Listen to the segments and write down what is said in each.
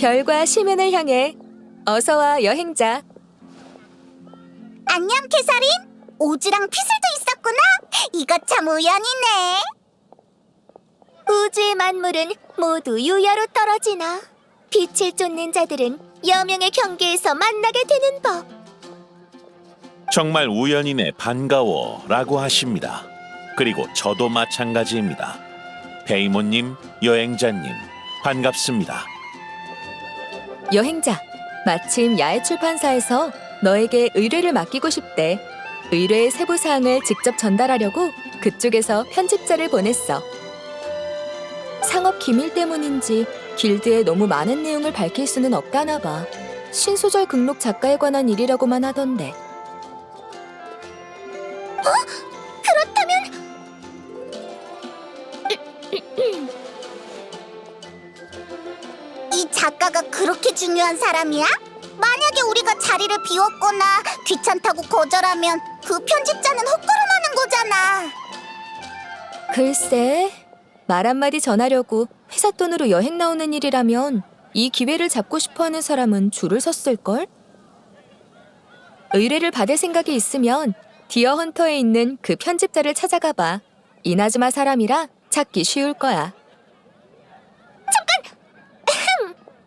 별과 시면을 향해 어서와 여행자. 안녕, 캐서린. 오즈랑 피슬도 있었구나. 이거 참 우연이네. 우주의 만물은 모두 유야로 떨어지나 빛을 쫓는 자들은 여명의 경계에서 만나게 되는 법. 정말 우연이네 반가워 라고 하십니다. 그리고 저도 마찬가지입니다. 페이몬님, 여행자님, 반갑습니다. 여행자, 마침 야외 출판사에서 너에게 의뢰를 맡기고 싶대. 의뢰의 세부 사항을 직접 전달하려고 그쪽에서 편집자를 보냈어. 상업 기밀 때문인지 길드에 너무 많은 내용을 밝힐 수는 없다나 봐. 신소설 극록 작가에 관한 일이라고만 하던데. 그렇다면 이 작가가 그렇게 중요한 사람이야? 만약에 우리가 자리를 비웠거나 귀찮다고 거절하면 그 편집자는 헛걸음하는 거잖아. 글쎄, 말 한마디 전하려고 회사 돈으로 여행 나오는 일이라면 이 기회를 잡고 싶어하는 사람은 줄을 섰을걸? 의뢰를 받을 생각이 있으면 디어 헌터에 있는 그 편집자를 찾아가봐. 이나즈마 사람이라 찾기 쉬울 거야.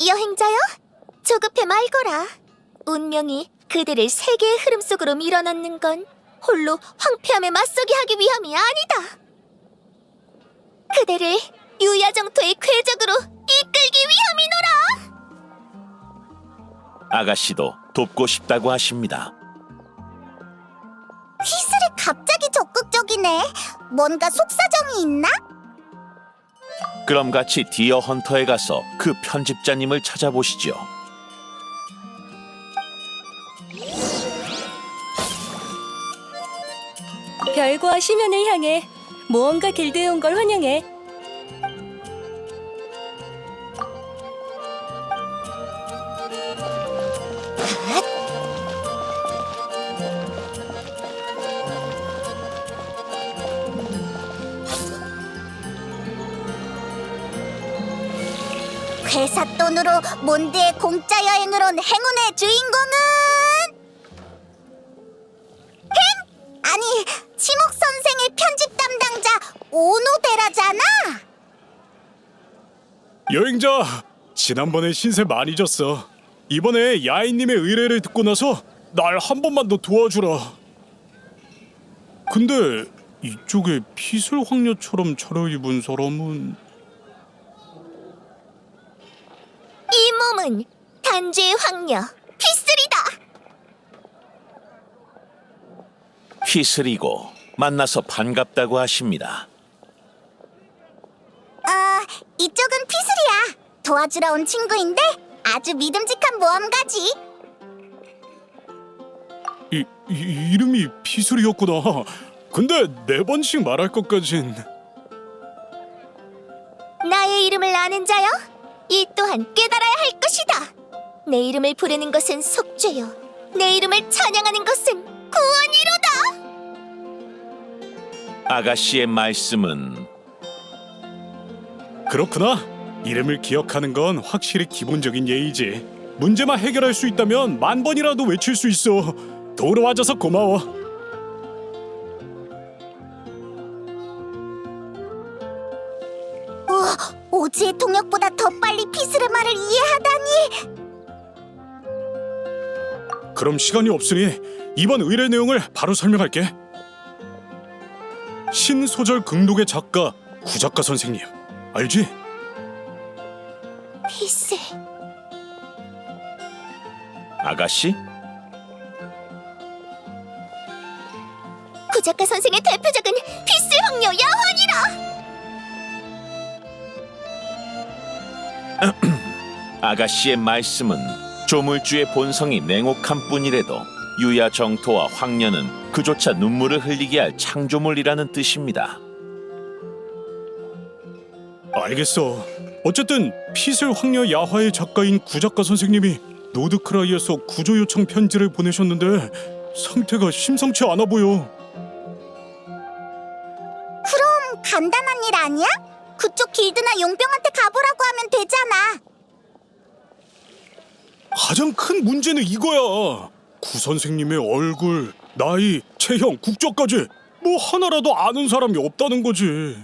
여행자요? 조급해 말거라. 운명이 그대를 세계의 흐름 속으로 밀어넣는 건 홀로 황폐함에 맞서게 하기 위함이 아니다. 그대를 유야정토의 궤적으로 이끌기 위함이노라. 아가씨도 돕고 싶다고 하십니다. 피슬이 갑자기 적극적이네. 뭔가 속사정이 있나? 그럼 같이 디어 헌터에 가서 그 편집자님을 찾아보시죠. 별과 시면을 향해 모험가 길드에 온 걸 환영해. 회사 돈으로 몬드의 공짜 여행을 온 행운의 주인공은 아니, 치목 선생의 편집 담당자 오노데라잖아. 여행자, 지난번에 신세 많이 졌어. 이번에 야인님의 의뢰를 듣고 나서 날 한 번만 더 도와주라. 근데 이쪽에 피슬 황녀처럼 차려입은 사람은... 이 몸은 단죄의 황녀 피슬이다. 피슬이고 만나서 반갑다고 하십니다. 이쪽은 피슬이야. 도와주러 온 친구인데 아주 믿음직한 모험가지. 이름이 피슬이었구나. 근데 4번씩 말할 것까진... 나의 이름을 아는 자여, 이 또한 깨달아야 할 것이다. 내 이름을 부르는 것은 속죄요, 내 이름을 찬양하는 것은 구원이로다. 아가씨의 말씀은 그렇구나. 이름을 기억하는 건 확실히 기본적인 예의지. 문제만 해결할 수 있다면 10,000번이라도 외칠 수 있어. 도우러 와줘서 고마워. 오즈의 통역보다 더 빨리 피슬의 말을 이해하다니. 그럼 시간이 없으니 이번 의뢰 내용을 바로 설명할게. 신소설 극록의 작가 구작가 선생님, 알지? 피슬. 아가씨? 구작가 선생의 대표작은 피슬 황녀 야환이라. 아가씨의 말씀은 조물주의 본성이 냉혹한 뿐이라도 유야 정토와 황녀는 그조차 눈물을 흘리게 할 창조물이라는 뜻입니다. 알겠어. 어쨌든 피슬 황녀 야화의 작가인 구작가 선생님이 노드크라이에서 구조 요청 편지를 보내셨는데 상태가 심상치 않아 보여. 그럼 간단한 일 아니야? 그쪽 길드나 용병한테 가보라고 하면 되잖아. 가장 큰 문제는 이거야. 구 선생님의 얼굴, 나이, 체형, 국적까지 뭐 하나라도 아는 사람이 없다는 거지.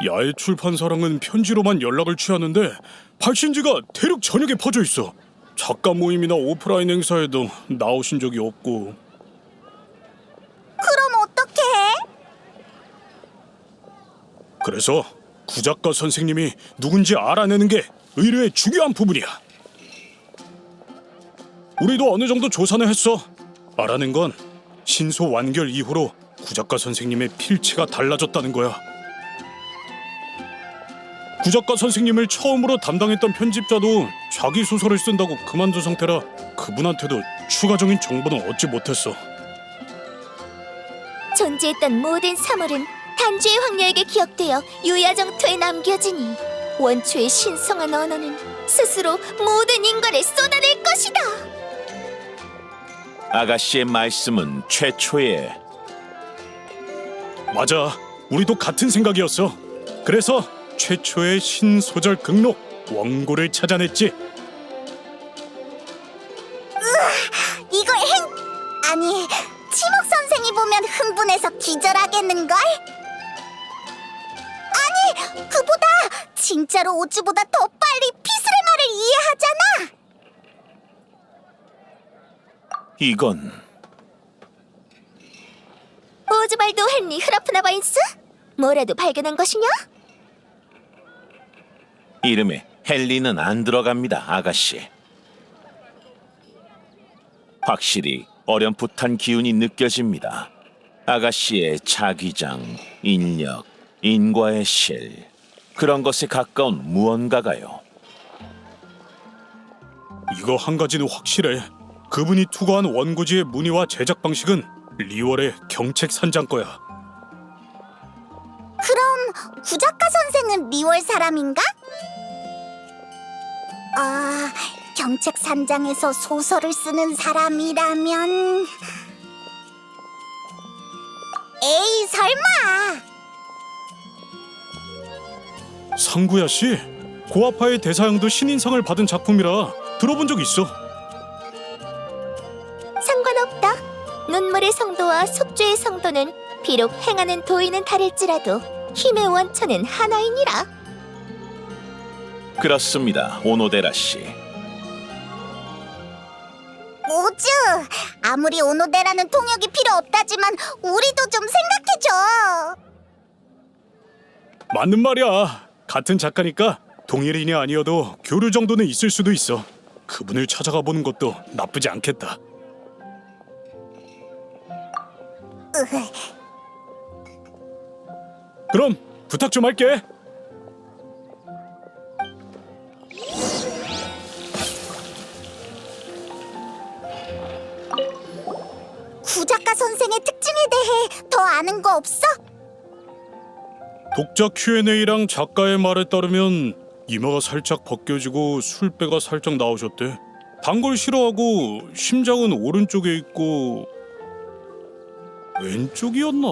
야외 출판사랑은 편지로만 연락을 취하는데 발신지가 대륙 전역에 퍼져 있어. 작가 모임이나 오프라인 행사에도 나오신 적이 없고. 그럼 어떻게 해? 그래서 구작가 선생님이 누군지 알아내는 게 의뢰의 중요한 부분이야. 우리도 어느 정도 조사는 했어. 알아낸 건 신소 완결 이후로 구작가 선생님의 필체가 달라졌다는 거야. 구작가 선생님을 처음으로 담당했던 편집자도 자기 소설을 쓴다고 그만둔 상태라 그분한테도 추가적인 정보는 얻지 못했어. 존재했던 모든 사물은 단주의 황녀에게 기억되어 유야정토에 남겨지니 원초의 신성한 언어는 스스로 모든 인간을 쏟아낼 것이다. 아가씨의 말씀은 최초의 맞아, 우리도 같은 생각이었어. 그래서 최초의 신소설 극록 원고를 찾아냈지. 이걸 아니, 치목 선생이 보면 흥분해서 기절하겠는걸? 아니, 그보다 진짜로 오즈보다 더 빨리 피스의 말을 이해하잖아. 이건 오즈발도 헨리 흐라프나바인스? 뭐라도 발견한 것이냐? 이름에 헨리는 안 들어갑니다, 아가씨. 확실히 어렴풋한 기운이 느껴집니다. 아가씨의 자기장, 인력, 인과의 실, 그런 것에 가까운 무언가가요. 이거 한 가지는 확실해. 그분이 투고한 원고지의 문의와 제작 방식은 리월의 경책 산장 거야. 그럼 구작가 선생은 리월 사람인가? 아, 경책 산장에서 소설을 쓰는 사람이라면... 에이, 설마! 상구야 씨, 고아파의 대사형도 신인상을 받은 작품이라 들어본 적 있어. 상관없다. 눈물의 성도와 속죄의 성도는 비록 행하는 도의는 다를지라도 힘의 원천은 하나이니라. 그렇습니다, 오노데라 씨. 오즈, 아무리 오노데라는 통역이 필요 없다지만 우리도 좀 생각해줘. 맞는 말이야. 같은 작가니까 동일인이 아니어도 교류 정도는 있을 수도 있어. 그분을 찾아가 보는 것도 나쁘지 않겠다. 그럼 부탁 좀 할게. 구작가 선생의 특징에 대해 더 아는 거 없어? 독자 Q&A랑 작가의 말에 따르면 이마가 살짝 벗겨지고 술배가 살짝 나오셨대. 단 걸 싫어하고 심장은 오른쪽에 있고 왼쪽이었나?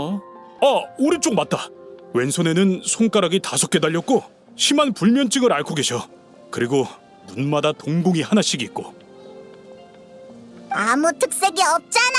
아, 오른쪽 맞다. 왼손에는 손가락이 5개 달렸고 심한 불면증을 앓고 계셔. 그리고 눈마다 동공이 하나씩 있고. 아무 특색이 없잖아.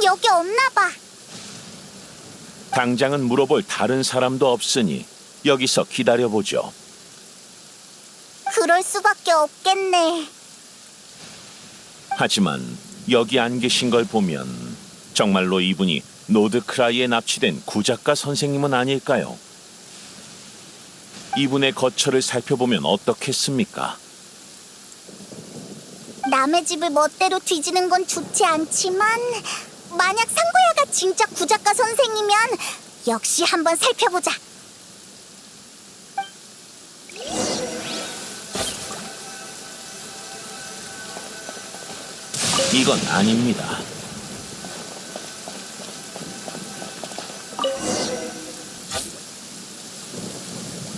여기 없나 봐. 당장은 물어볼 다른 사람도 없으니 여기서 기다려보죠. 그럴 수밖에 없겠네. 하지만 여기 안 계신 걸 보면 정말로 이분이 노드크라이에 납치된 구작가 선생님은 아닐까요? 이분의 거처를 살펴보면 어떻겠습니까? 남의 집을 멋대로 뒤지는 건 좋지 않지만 만약 상구야가 진짜 구작가 선생이면 역시 한번 살펴보자. 이건 아닙니다.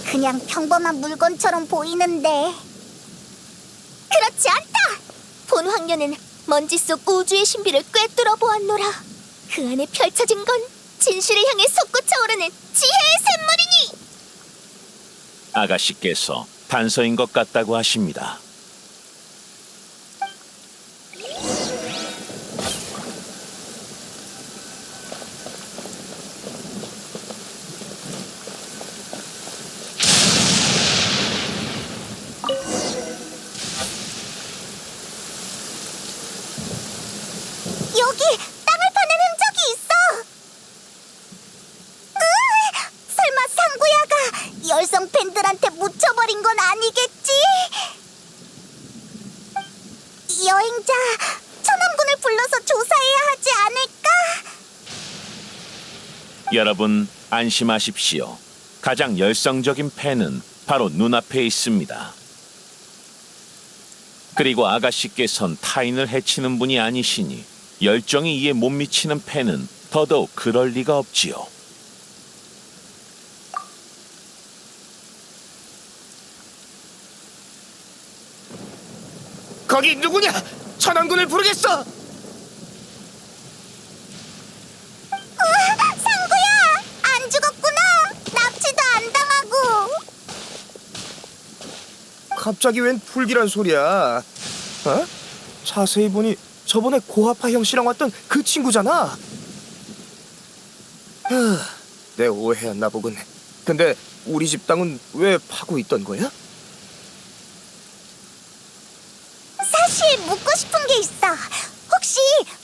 그냥 평범한 물건처럼 보이는데 그렇지 않다! 본 황녀는 먼지 속 우주의 신비를 꿰뚫어 보았노라. 그 안에 펼쳐진 건 진실을 향해 솟구쳐 오르는 지혜의 샘물이니! 아가씨께서 단서인 것 같다고 하십니다. 여기 땅을 파는 흔적이 있어! 설마 상구야가 열성 팬들한테 묻혀버린 건 아니겠지? 여행자 천왕군을 불러서 조사해야 하지 않을까? 여러분 안심하십시오. 가장 열성적인 팬은 바로 눈앞에 있습니다. 그리고 아가씨께선 타인을 해치는 분이 아니시니 열정이 이에 못 미치는 팬은 더더욱 그럴 리가 없지요. 거기 누구냐? 천왕군을 부르겠어. 상구야! 안 죽었구나! 납치도 안 당하고! 갑자기 웬 불길한 소리야? 어? 자세히 보니 저번에 고아파 형 씨랑 왔던 그 친구잖아. 내 오해였나 보군. 근데 우리 집 땅은 왜 파고 있던 거야? 사실 묻고 싶은 게 있어. 혹시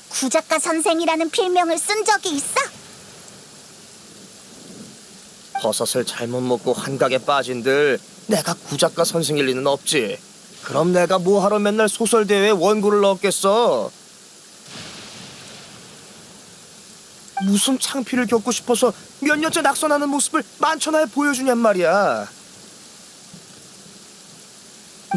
구작가 선생이라는 필명을 쓴 적이 있어? 버섯을 잘못 먹고 환각에 빠진들 내가 구작가 선생일 리는 없지. 그럼 내가 뭐하러 맨날 소설대회에 원고를 넣었겠어? 무슨 창피를 겪고 싶어서 몇 년째 낙선하는 모습을 만천하에 보여주냔 말이야.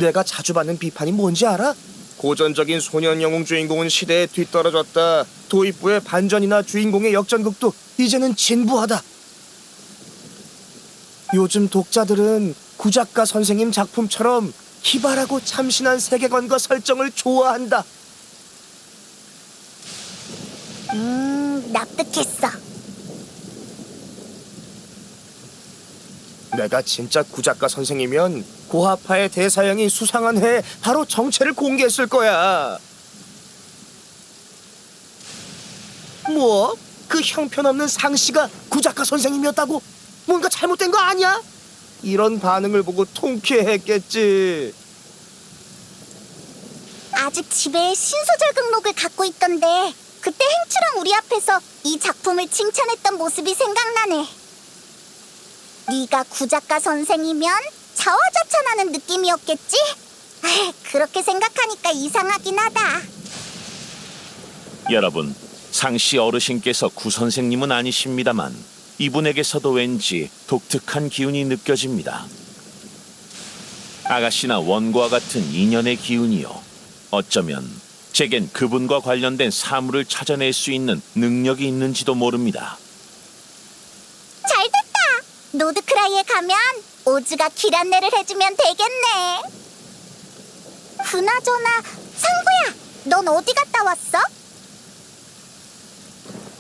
내가 자주 받는 비판이 뭔지 알아? 고전적인 소년 영웅 주인공은 시대에 뒤떨어졌다. 도입부의 반전이나 주인공의 역전극도 이제는 진부하다. 요즘 독자들은 구작가 선생님 작품처럼 기발하고 참신한 세계관과 설정을 좋아한다. 납득했어. 내가 진짜 구작가 선생이면 고아파의 대사형이 수상한 해에 바로 정체를 공개했을 거야. 뭐? 그 형편없는 상씨가 구작가 선생님이었다고? 뭔가 잘못된 거 아니야? 이런 반응을 보고 통쾌했겠지. 아직 집에 신소절 극록을 갖고 있던데 그때 행추랑 우리 앞에서 이 작품을 칭찬했던 모습이 생각나네. 네가 구작가 선생이면 자화자찬하는 느낌이었겠지? 그렇게 생각하니까 이상하긴 하다. 여러분, 상씨 어르신께서 구선생님은 아니십니다만 이분에게서도 왠지 독특한 기운이 느껴집니다. 아가씨나 원고와 같은 인연의 기운이요. 어쩌면 제겐 그분과 관련된 사물을 찾아낼 수 있는 능력이 있는지도 모릅니다. 잘됐다. 노드크라이에 가면 오즈가 길 안내를 해주면 되겠네. 그나저나 상구야, 넌 어디 갔다 왔어?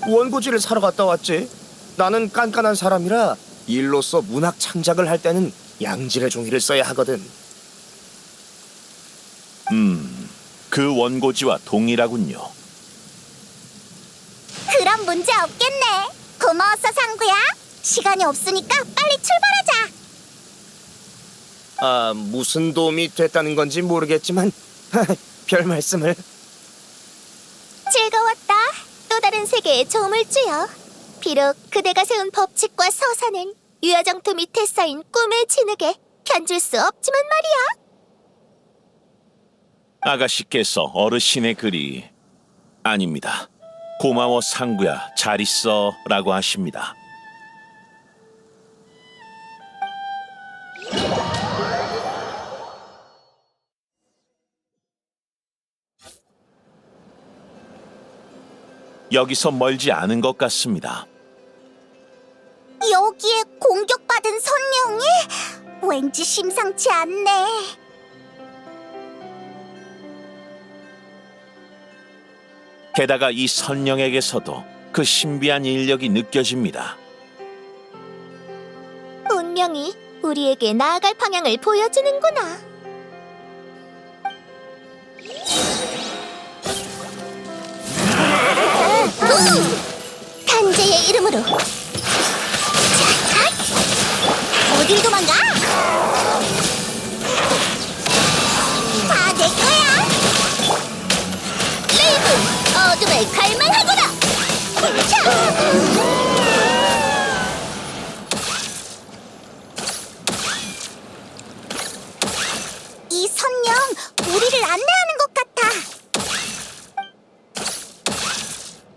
원고지를 사러 갔다 왔지. 나는 깐깐한 사람이라 일로서 문학 창작을 할 때는 양질의 종이를 써야 하거든. 그 원고지와 동일하군요. 그럼 문제 없겠네. 고마웠어 상구야. 시간이 없으니까 빨리 출발하자. 아, 무슨 도움이 됐다는 건지 모르겠지만 별 말씀을. 즐거웠다. 또 다른 세계에 조물주여. 비록 그대가 세운 법칙과 서사는 유야정토 밑에 쌓인 꿈의 진흙에 견줄 수 없지만 말이야. 아가씨께서 어르신의 글이 아닙니다. 고마워 상구야 잘 있어 라고 하십니다. 여기서 멀지 않은 것 같습니다. 여기에 공격받은 선령이? 왠지 심상치 않네. 게다가 이 선령에게서도 그 신비한 인력이 느껴집니다. 운명이 우리에게 나아갈 방향을 보여주는구나. 탄재의 이름으로. 자, 어딜 도망가? 다 내 거야. 레이븐, 어둠을 갈망하거라. 자. 이 선령 우리를 안내하는 것 같아.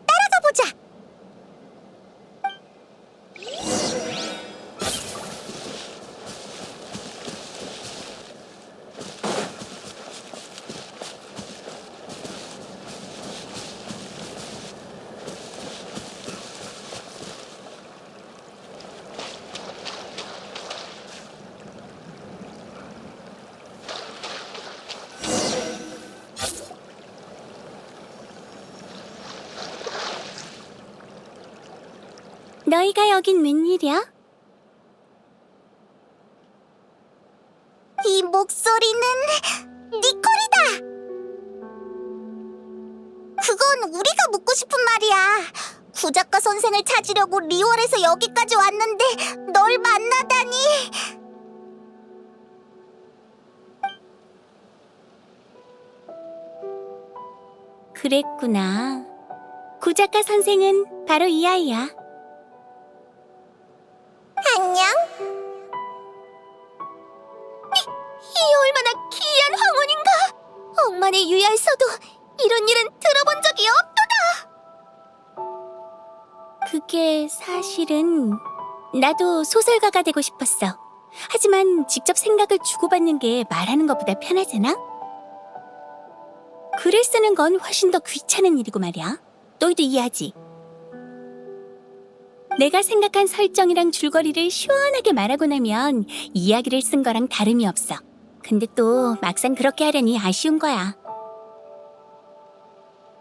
따라가 보자. 너희가 여긴 웬일이야? 이 목소리는 니콜이다! 그건 우리가 묻고 싶은 말이야. 구작가 선생을 찾으려고 리월에서 여기까지 왔는데 널 만나다니. 그랬구나. 구작가 선생은 바로 이 아이야. 안녕? 이 얼마나 기이한 황혼인가? 억만의 유야에서도 이런 일은 들어본 적이 없도다. 그게 사실은 나도 소설가가 되고 싶었어. 하지만 직접 생각을 주고받는 게 말하는 것보다 편하잖아? 글을 쓰는 건 훨씬 더 귀찮은 일이고 말이야. 너희도 이해하지? 내가 생각한 설정이랑 줄거리를 시원하게 말하고 나면 이야기를 쓴 거랑 다름이 없어. 근데 또 막상 그렇게 하려니 아쉬운 거야.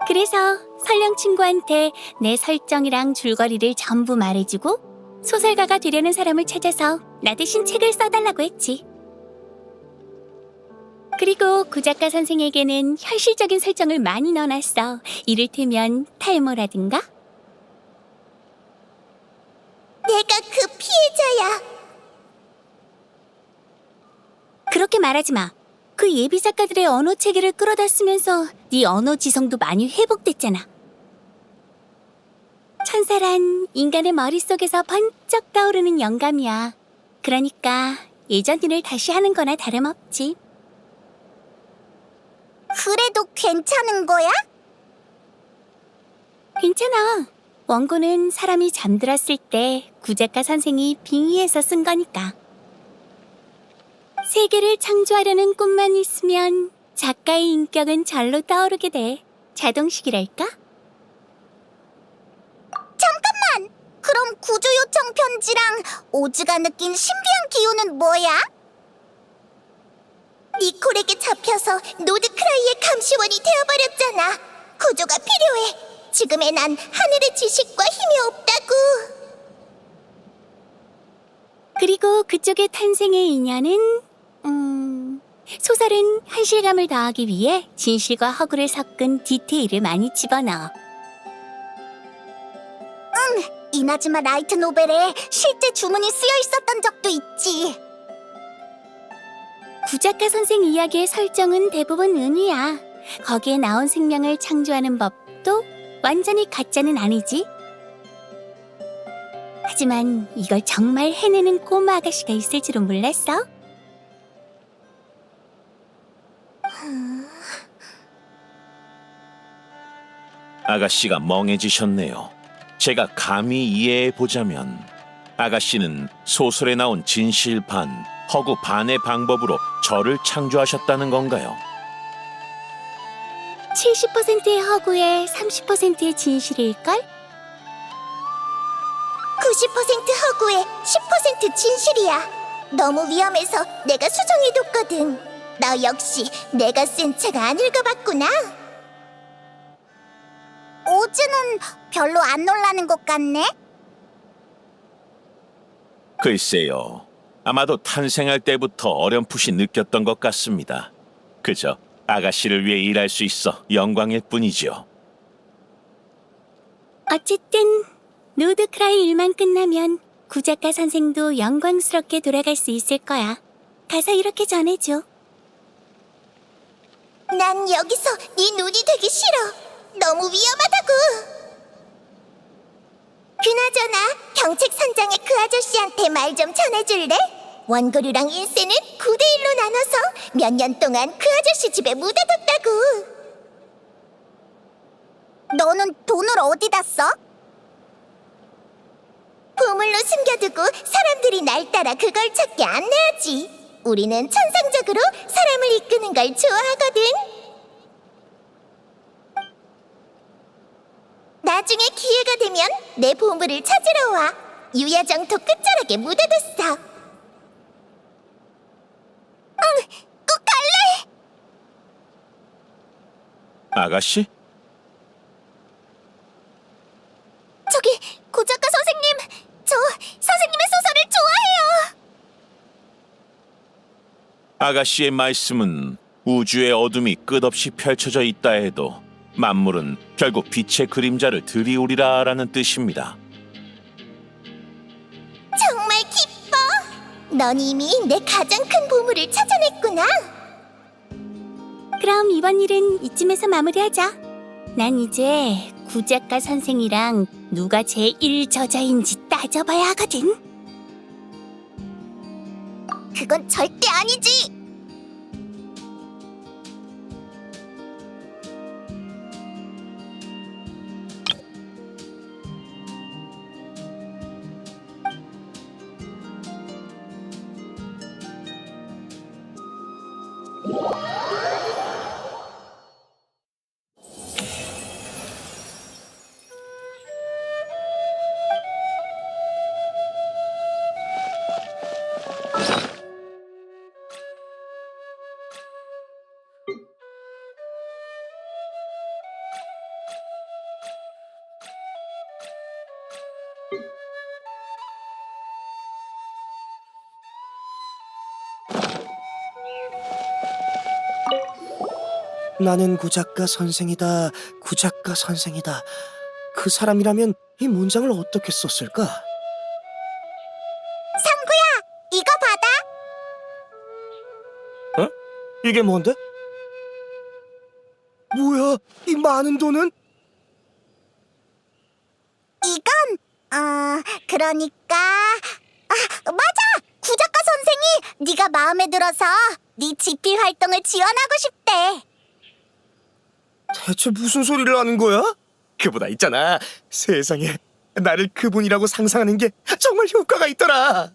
그래서 설령 친구한테 내 설정이랑 줄거리를 전부 말해주고 소설가가 되려는 사람을 찾아서 나 대신 책을 써달라고 했지. 그리고 구작가 선생에게는 현실적인 설정을 많이 넣어놨어. 이를테면 탈모라든가. 내가 그 피해자야. 그렇게 말하지 마. 그 예비 작가들의 언어 체계를 끌어다 쓰면서 네 언어 지성도 많이 회복됐잖아. 천사란 인간의 머릿속에서 번쩍 떠오르는 영감이야. 그러니까 예전 일을 다시 하는 거나 다름없지. 그래도 괜찮은 거야? 괜찮아. 원고는 사람이 잠들었을 때 구작가 선생이 빙의해서 쓴 거니까. 세계를 창조하려는 꿈만 있으면 작가의 인격은 절로 떠오르게 돼. 자동식이랄까? 잠깐만! 그럼 구조 요청 편지랑 오즈가 느낀 신비한 기운은 뭐야? 니콜에게 잡혀서 노드크라이의 감시원이 되어버렸잖아. 구조가 필요해. 지금의 난 하늘의 지식과 힘이 없다고. 그리고 그쪽의 탄생의 인연은 소설은 현실감을 더하기 위해 진실과 허구를 섞은 디테일을 많이 집어넣어. 이나즈마 라이트 노벨에 실제 주문이 쓰여 있었던 적도 있지. 구작가 선생 이야기의 설정은 대부분 은유야. 거기에 나온 생명을 창조하는 법도 완전히 가짜는 아니지. 하지만 이걸 정말 해내는 꼬마 아가씨가 있을 줄은 몰랐어. 아가씨가 멍해지셨네요. 제가 감히 이해해 보자면 아가씨는 소설에 나온 진실 반, 허구 반의 방법으로 저를 창조하셨다는 건가요? 70%의 허구에 30%의 진실일걸? 90% 허구에 10% 진실이야. 너무 위험해서 내가 수정해뒀거든. 너 역시 내가 쓴 책 안 읽어봤구나. 오즈는 별로 안 놀라는 것 같네. 글쎄요. 아마도 탄생할 때부터 어렴풋이 느꼈던 것 같습니다. 그저 아가씨를 위해 일할 수 있어 영광일 뿐이죠. 어쨌든 노드크라이 일만 끝나면 구작가 선생도 영광스럽게 돌아갈 수 있을 거야. 가서 이렇게 전해줘. 난 여기서 네 눈이 되기 싫어. 너무 위험하다고. 그나저나 경책 선장의 그 아저씨한테 말 좀 전해줄래? 원고류랑 인쇄는 9대1로 나눠서 몇 년 동안 그 아저씨 집에 묻어뒀다고. 너는 돈을 어디다 써? 보물로 숨겨두고 사람들이 날 따라 그걸 찾게 안내하지. 우리는 천상적으로 사람을 이끄는 걸 좋아하거든. 나중에 기회가 되면 내 보물을 찾으러 와. 유야정토 끝자락에 묻어뒀어. 응, 꼭 갈래. 아가씨? 저기 고작가 선생님, 저 선생님의 소설을 좋아해요. 아가씨의 말씀은 우주의 어둠이 끝없이 펼쳐져 있다 해도 만물은 결국 빛의 그림자를 들이우리라라는 뜻입니다. 정말 기뻐. 넌 이미 내 가장 큰 보물을 찾아냈구나. 그럼 이번 일은 이쯤에서 마무리하자. 난 이제 구작가 선생이랑 누가 제1 저자인지 따져봐야 하거든. 그건 절대 아니지. 나는 구작가 선생이다. 구작가 선생이다. 그 사람이라면 이 문장을 어떻게 썼을까? 상구야, 이거 받아. 이게 뭔데? 뭐야? 이 많은 돈은? 이건 그러니까 맞아. 구작가 선생이 네가 마음에 들어서 네 집필 활동을 지원하고 싶대. 대체 무슨 소리를 하는 거야? 그보다 있잖아. 세상에 나를 그분이라고 상상하는 게 정말 효과가 있더라.